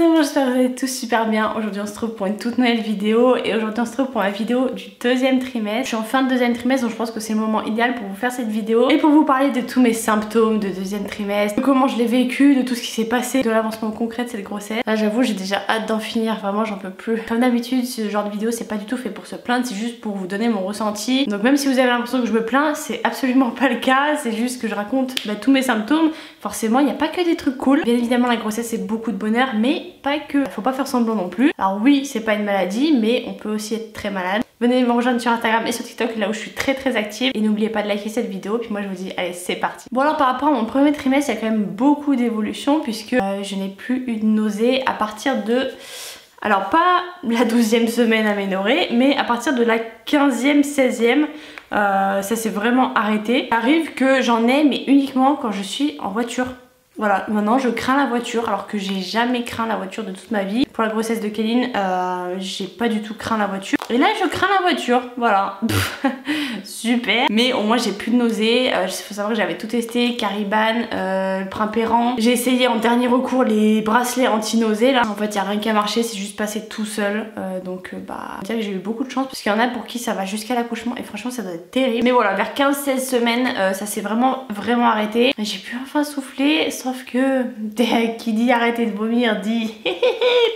amis, j'espère que vous allez tous super bien. Aujourd'hui on se retrouve pour une toute nouvelle vidéo et aujourd'hui on se retrouve pour la vidéo du deuxième trimestre. Je suis en fin de deuxième trimestre donc je pense que c'est le moment idéal pour vous faire cette vidéo et pour vous parler de tous mes symptômes de deuxième trimestre, de comment je l'ai vécu, de tout ce qui s'est passé, de l'avancement concret de cette grossesse. Là j'avoue j'ai déjà hâte d'en finir, vraiment j'en peux plus. Comme d'habitude ce genre de vidéo c'est pas du tout fait pour se plaindre, c'est juste pour vous donner mon ressenti. Donc même si vous avez l'impression que je me plains, c'est absolument pas le cas, c'est juste que je raconte tous mes symptômes. Forcément il n'y a pas que des trucs cool. Bien évidemment la grossesse c'est beaucoup de bonheur mais pas que. Faut pas faire semblant non plus. Alors oui c'est pas une maladie mais on peut aussi être très malade. Venez me rejoindre sur Instagram et sur TikTok là où je suis très active et n'oubliez pas de liker cette vidéo puis moi je vous dis allez c'est parti. Bon alors par rapport à mon premier trimestre il y a quand même beaucoup d'évolution puisque je n'ai plus eu de nausées à partir de... Alors pas la 12e semaine aménorrhée mais à partir de la 15e, 16e ça s'est vraiment arrêté. Ça arrive que j'en ai mais uniquement quand je suis en voiture. Voilà, maintenant je crains la voiture alors que j'ai jamais craint la voiture de toute ma vie. Pour la grossesse de Kéline, j'ai pas du tout craint la voiture. Et là je crains la voiture, voilà. Super. Mais au moins j'ai plus de nausées. Il faut savoir que j'avais tout testé, Cariban, le Primperan. J'ai essayé en dernier recours les bracelets anti-nausées là. En fait il n'y a rien qu'à marcher, c'est juste passé tout seul. Donc dire que j'ai eu beaucoup de chance parce qu'il y en a pour qui ça va jusqu'à l'accouchement et franchement ça doit être terrible. Mais voilà, vers 15-16 semaines ça s'est vraiment arrêté. J'ai pu enfin souffler. Sauf que qui dit arrêter de vomir dit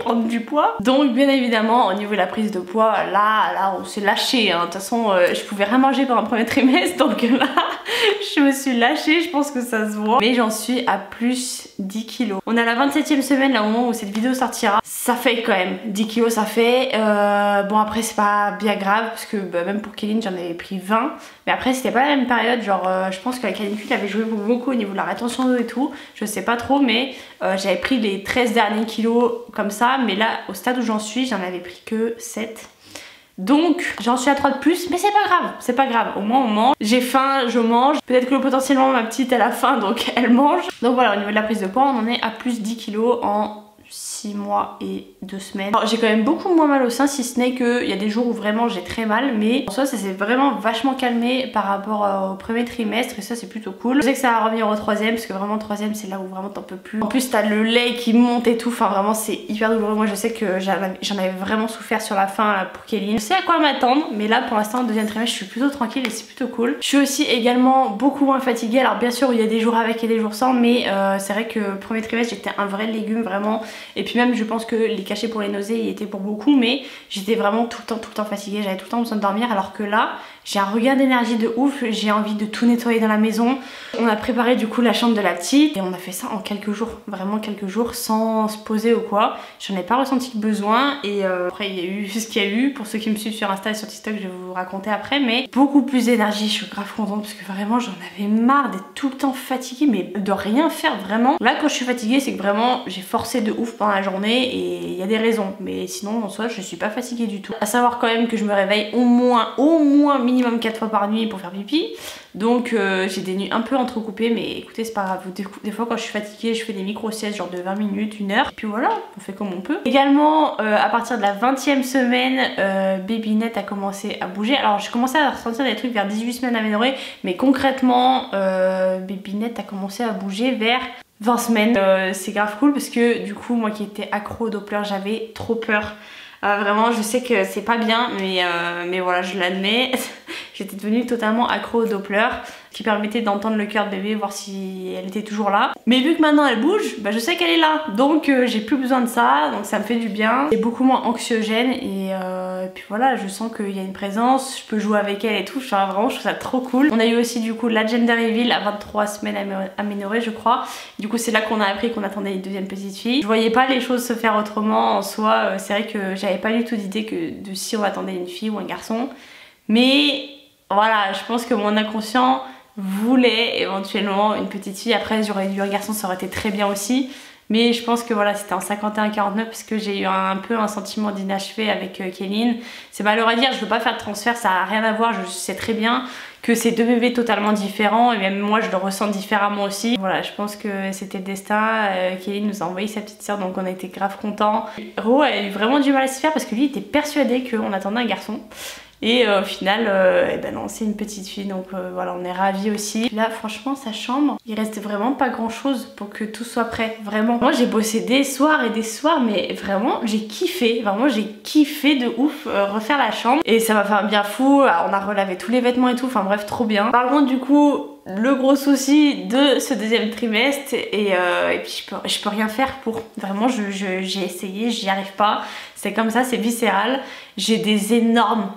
prendre du poids. Donc bien évidemment au niveau de la prise de poids là on s'est lâché hein. De toute façon je pouvais rien manger pendant le premier trimestre donc là je me suis lâchée, je pense que ça se voit. Mais j'en suis à plus 10 kilos. On est à la 27e semaine là au moment où cette vidéo sortira. Ça fait quand même 10 kilos ça fait. Bon après c'est pas bien grave parce que même pour Kéline j'en avais pris 20. Mais après c'était pas la même période, genre je pense que la canicule avait joué beaucoup au niveau de la rétention d'eau et tout. Je sais pas trop mais j'avais pris les 13 derniers kilos comme ça. Mais là au stade où j'en suis j'en avais pris que 7. Donc j'en suis à 3 de plus mais c'est pas grave, au moins on mange. J'ai faim, je mange, peut-être que potentiellement ma petite elle a faim donc elle mange. Donc voilà, au niveau de la prise de poids on en est à plus 10 kilos en 6 mois et 2 semaines. J'ai quand même beaucoup moins mal au sein si ce n'est qu'il y a des jours où vraiment j'ai très mal mais en soi ça s'est vraiment vachement calmé par rapport au premier trimestre et ça c'est plutôt cool. Je sais que ça va revenir au 3e parce que vraiment le 3e c'est là où vraiment t'en peux plus. En plus t'as le lait qui monte et tout, enfin vraiment c'est hyper douloureux. Moi je sais que j'en avais vraiment souffert sur la fin là, pour Kéline. Je sais à quoi m'attendre mais là pour l'instant le deuxième trimestre je suis plutôt tranquille et c'est plutôt cool. Je suis aussi également beaucoup moins fatiguée. Alors bien sûr il y a des jours avec et des jours sans mais c'est vrai que le premier trimestre j'étais un vrai légume vraiment. Et puis même je pense que les cachets pour les nausées y étaient pour beaucoup mais j'étais vraiment tout le temps fatiguée, j'avais tout le temps besoin de dormir alors que là j'ai un regain d'énergie de ouf, j'ai envie de tout nettoyer dans la maison. On a préparé du coup la chambre de la petite et on a fait ça en quelques jours, vraiment quelques jours sans se poser ou quoi. J'en ai pas ressenti le besoin et après il y a eu ce qu'il y a eu. Pour ceux qui me suivent sur Insta et sur TikTok je vais vous raconter après mais beaucoup plus d'énergie, je suis grave contente parce que vraiment j'en avais marre d'être tout le temps fatiguée mais de rien faire vraiment. Là quand je suis fatiguée c'est que vraiment j'ai forcé de ouf pendant la journée et il y a des raisons mais sinon en soi je suis pas fatiguée du tout. À savoir quand même que je me réveille au moins minimum 4 fois par nuit pour faire pipi donc j'ai des nuits un peu entrecoupées mais écoutez c'est pas grave. Des fois quand je suis fatiguée je fais des micro-siestes genre de 20 minutes, 1 heure et puis voilà on fait comme on peut. Également à partir de la 20e semaine Babynette a commencé à bouger. Alors j'ai commencé à ressentir des trucs vers 18 semaines aménorrhées mais concrètement Babynette a commencé à bouger vers 20 semaines. C'est grave cool parce que du coup moi qui étais accro au Doppler j'avais trop peur. Vraiment je sais que c'est pas bien mais voilà je l'admets. J'étais devenue totalement accro au Doppler qui permettait d'entendre le cœur de bébé, voir si elle était toujours là. Mais vu que maintenant elle bouge, je sais qu'elle est là. Donc j'ai plus besoin de ça, donc ça me fait du bien. C'est beaucoup moins anxiogène et puis voilà, je sens qu'il y a une présence, je peux jouer avec elle et tout. Vraiment je trouve ça trop cool. On a eu aussi du coup la Gender Reveal à 23 semaines aménorrhée je crois. Du coup c'est là qu'on a appris qu'on attendait une deuxième petite fille. Je voyais pas les choses se faire autrement en soi. C'est vrai que j'avais pas du tout d'idée de si on attendait une fille ou un garçon. Mais voilà, je pense que mon inconscient voulait éventuellement une petite fille. Après j'aurais eu un garçon, ça aurait été très bien aussi. Mais je pense que voilà, c'était en 51-49 parce que j'ai eu un peu un sentiment d'inachevé avec Kéline. C'est malheureux à dire, je veux pas faire de transfert, ça a rien à voir. Je sais très bien que c'est deux bébés totalement différents et même moi je le ressens différemment aussi. Voilà, je pense que c'était le destin. Kéline nous a envoyé sa petite soeur donc on a été grave contents. Ro a eu vraiment du mal à s'y faire parce que lui il était persuadé qu'on attendait un garçon. Et au final, eh ben non, c'est une petite fille, donc voilà, on est ravis aussi. Là, franchement, sa chambre, il reste vraiment pas grand chose pour que tout soit prêt, vraiment. Moi, j'ai bossé des soirs et des soirs, mais vraiment, j'ai kiffé. Vraiment, j'ai kiffé de ouf refaire la chambre. Et ça m'a fait un bien fou. Alors, on a relavé tous les vêtements et tout, enfin bref, trop bien. Par contre, du coup, le gros souci de ce deuxième trimestre, et puis je peux rien faire pour. Vraiment, j'ai essayé, j'y arrive pas. C'est comme ça, c'est viscéral. J'ai des énormes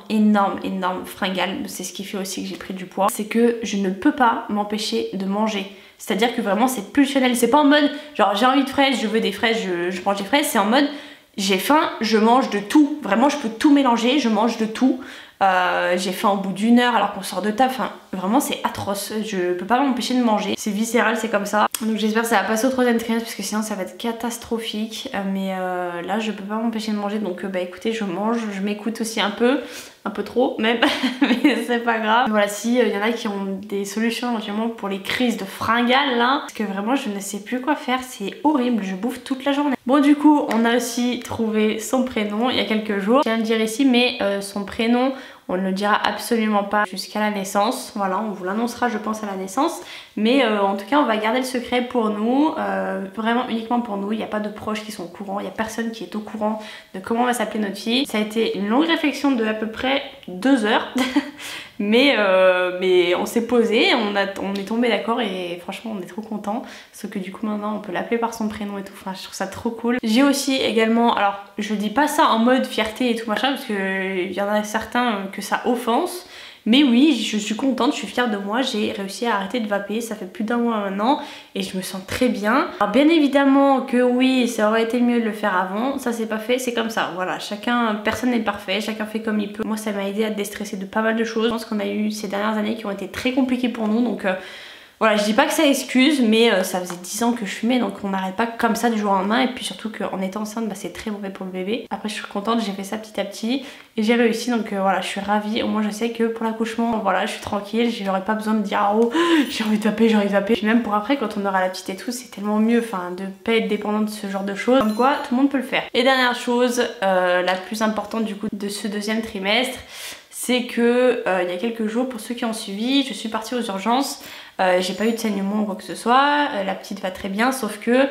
fringales. C'est ce qui fait aussi que j'ai pris du poids. C'est que je ne peux pas m'empêcher de manger. C'est-à-dire que vraiment c'est pulsionnel. C'est pas en mode genre j'ai envie de fraises, je veux des fraises, je mange des fraises. C'est en mode j'ai faim, je mange de tout. Vraiment, je peux tout mélanger, je mange de tout. J'ai faim au bout d'une heure alors qu'on sort de taf. Enfin, vraiment, c'est atroce. Je peux pas m'empêcher de manger. C'est viscéral, c'est comme ça. Donc j'espère que ça va passer au troisième trimestre parce que sinon ça va être catastrophique. Mais là, je peux pas m'empêcher de manger. Donc bah écoutez, je mange, je m'écoute aussi un peu trop même, mais c'est pas grave. Voilà, si y en a qui ont des solutions éventuellement pour les crises de fringales là, parce que vraiment je ne sais plus quoi faire, c'est horrible, je bouffe toute la journée. Bon, du coup, on a aussi trouvé son prénom il y a quelques jours. Je viens de le dire ici, mais son prénom, on ne le dira absolument pas jusqu'à la naissance. Voilà, on vous l'annoncera je pense à la naissance. Mais en tout cas, on va garder le secret pour nous, vraiment uniquement pour nous. Il n'y a pas de proches qui sont au courant, il n'y a personne qui est au courant de comment on va s'appeler notre fille. Ça a été une longue réflexion de à peu près 2 heures. mais on s'est posé, on est tombé d'accord et franchement on est trop contents. Sauf que du coup maintenant on peut l'appeler par son prénom et tout, enfin je trouve ça trop cool. J'ai aussi également, alors je dis pas ça en mode fierté et tout machin parce que il y en a certains que ça offense. Mais oui, je suis contente, je suis fière de moi, j'ai réussi à arrêter de vaper, ça fait plus d'1 mois maintenant et je me sens très bien. Alors bien évidemment que oui, ça aurait été mieux de le faire avant, ça c'est pas fait, c'est comme ça, voilà, personne n'est parfait, chacun fait comme il peut. Moi ça m'a aidé à déstresser de pas mal de choses, je pense qu'on a eu ces dernières années qui ont été très compliquées pour nous, donc voilà, je dis pas que ça excuse, mais ça faisait 10 ans que je fumais, donc on n'arrête pas comme ça du jour au lendemain. Et puis surtout qu'en étant enceinte, bah, c'est très mauvais pour le bébé. Après, je suis contente, j'ai fait ça petit à petit et j'ai réussi. Donc voilà, je suis ravie. Au moins, je sais que pour l'accouchement, voilà, je suis tranquille. J'aurais pas besoin de dire oh, j'ai envie de vaper, j'ai envie de vaper. Puis même pour après, quand on aura la petite et tout, c'est tellement mieux, enfin, de pas être dépendante de ce genre de choses. Comme quoi, tout le monde peut le faire. Et dernière chose, la plus importante du coup de ce deuxième trimestre, c'est que il y a quelques jours, pour ceux qui ont suivi, je suis partie aux urgences. J'ai pas eu de saignement ou quoi que ce soit, la petite va très bien, sauf que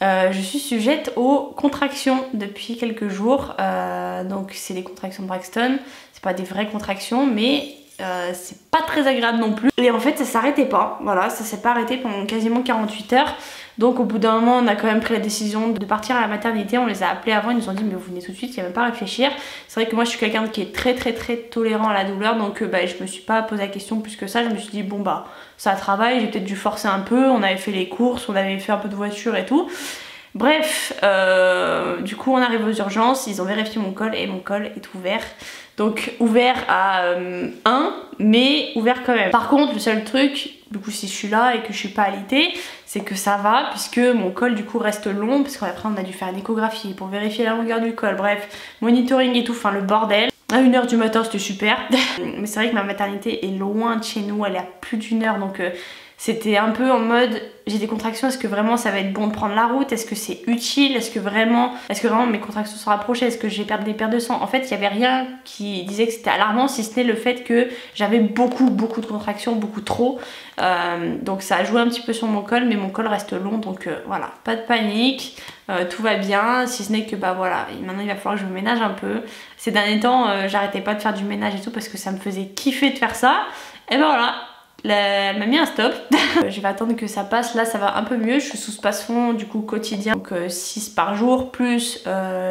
je suis sujette aux contractions depuis quelques jours. Donc c'est des contractions de Braxton, c'est pas des vraies contractions, mais c'est pas très agréable non plus. Et en fait ça s'arrêtait pas, voilà, ça s'est pas arrêté pendant quasiment 48 heures. Donc au bout d'un moment on a quand même pris la décision de partir à la maternité. On les a appelés avant, ils nous ont dit mais vous venez tout de suite, il n'y a même pas à réfléchir. C'est vrai que moi je suis quelqu'un qui est très tolérant à la douleur, donc bah, je me suis pas posé la question plus que ça. Je me suis dit bon bah ça travaille, j'ai peut-être dû forcer un peu, on avait fait les courses, on avait fait un peu de voiture et tout. Bref, du coup on arrive aux urgences, ils ont vérifié mon col et mon col est ouvert. Donc ouvert à 1, mais ouvert quand même. Par contre le seul truc, du coup si je suis là et que je suis pas alitée, c'est que ça va puisque mon col du coup reste long, parce qu'après on a dû faire une échographie pour vérifier la longueur du col, bref, monitoring et tout, enfin le bordel. À 1 h du matin c'était super. Mais c'est vrai que ma maternité est loin de chez nous, elle est à plus d'1 heure, donc c'était un peu en mode j'ai des contractions, est-ce que vraiment ça va être bon de prendre la route, est-ce que c'est utile, est-ce que vraiment mes contractions sont rapprochées, est-ce que je vais perdre des paires de sang. En fait il n'y avait rien qui disait que c'était alarmant, si ce n'est le fait que j'avais beaucoup de contractions, beaucoup trop. Donc ça a joué un petit peu sur mon col, mais mon col reste long, donc voilà, pas de panique, tout va bien, si ce n'est que bah voilà, maintenant il va falloir que je me ménage un peu. Ces derniers temps j'arrêtais pas de faire du ménage et tout parce que ça me faisait kiffer de faire ça, et ben voilà. Elle m'a mis un stop. Je vais attendre que ça passe, là ça va un peu mieux. Je suis sous Spasfon du coup quotidien, donc 6 par jour plus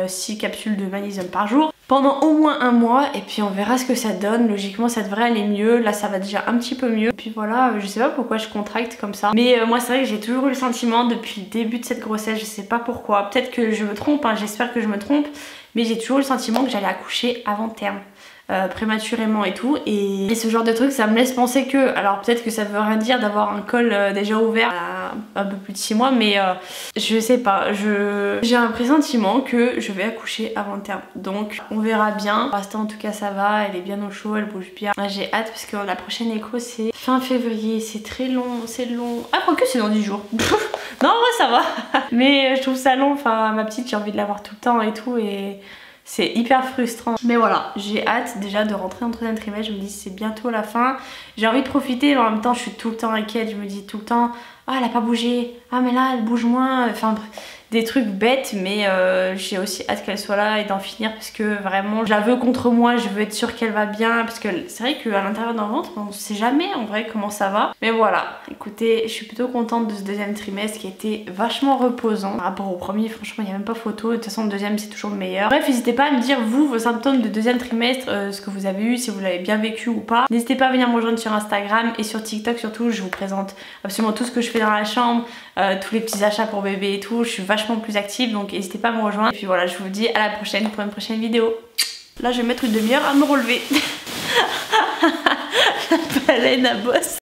6 capsules de magnésium par jour pendant au moins 1 mois, et puis on verra ce que ça donne. Logiquement ça devrait aller mieux, là ça va déjà un petit peu mieux. Et puis voilà, je sais pas pourquoi je contracte comme ça, mais moi c'est vrai que j'ai toujours eu le sentiment depuis le début de cette grossesse, je sais pas pourquoi, peut-être que je me trompe, hein, j'espère que je me trompe, mais j'ai toujours eu le sentiment que j'allais accoucher avant terme. Prématurément et tout, et ce genre de truc ça me laisse penser que, alors peut-être que ça veut rien dire d'avoir un col déjà ouvert à un peu plus de 6 mois, mais je sais pas, j'ai un pressentiment que je vais accoucher avant terme, donc on verra bien. Pour l'instant en tout cas ça va, elle est bien au chaud, elle bouge bien. J'ai hâte parce que la prochaine écho c'est fin février, c'est très long, c'est long. Ah quoique c'est dans 10 jours. Non en vrai ça va. Mais je trouve ça long, enfin ma petite j'ai envie de l'avoir tout le temps et tout, et C'est hyper frustrant. Mais voilà, j'ai hâte déjà de rentrer en troisième trimestre. Je me dis c'est bientôt la fin. J'ai envie de profiter mais en même temps je suis tout le temps inquiète. Je me dis tout le temps ah elle a pas bougé, ah mais là elle bouge moins. Enfin des trucs bêtes mais j'ai aussi hâte qu'elle soit là et d'en finir parce que vraiment je la veux contre moi, je veux être sûre qu'elle va bien parce que c'est vrai qu'à l'intérieur d'un ventre on sait jamais en vrai comment ça va. Mais voilà, écoutez, je suis plutôt contente de ce deuxième trimestre qui a été vachement reposant par rapport au premier. Franchement il n'y a même pas photo, de toute façon le deuxième c'est toujours le meilleur. Bref, n'hésitez pas à me dire vous vos symptômes de deuxième trimestre, ce que vous avez eu, si vous l'avez bien vécu ou pas. N'hésitez pas à venir me rejoindre sur Instagram et sur TikTok surtout, je vous présente absolument tout ce que je fais dans la chambre, tous les petits achats pour bébé et tout. Je suis vachement plus active donc n'hésitez pas à me rejoindre. Et puis voilà, je vous dis à la prochaine pour une prochaine vidéo. Là je vais mettre une demi-heure à me relever. La baleine à bosse.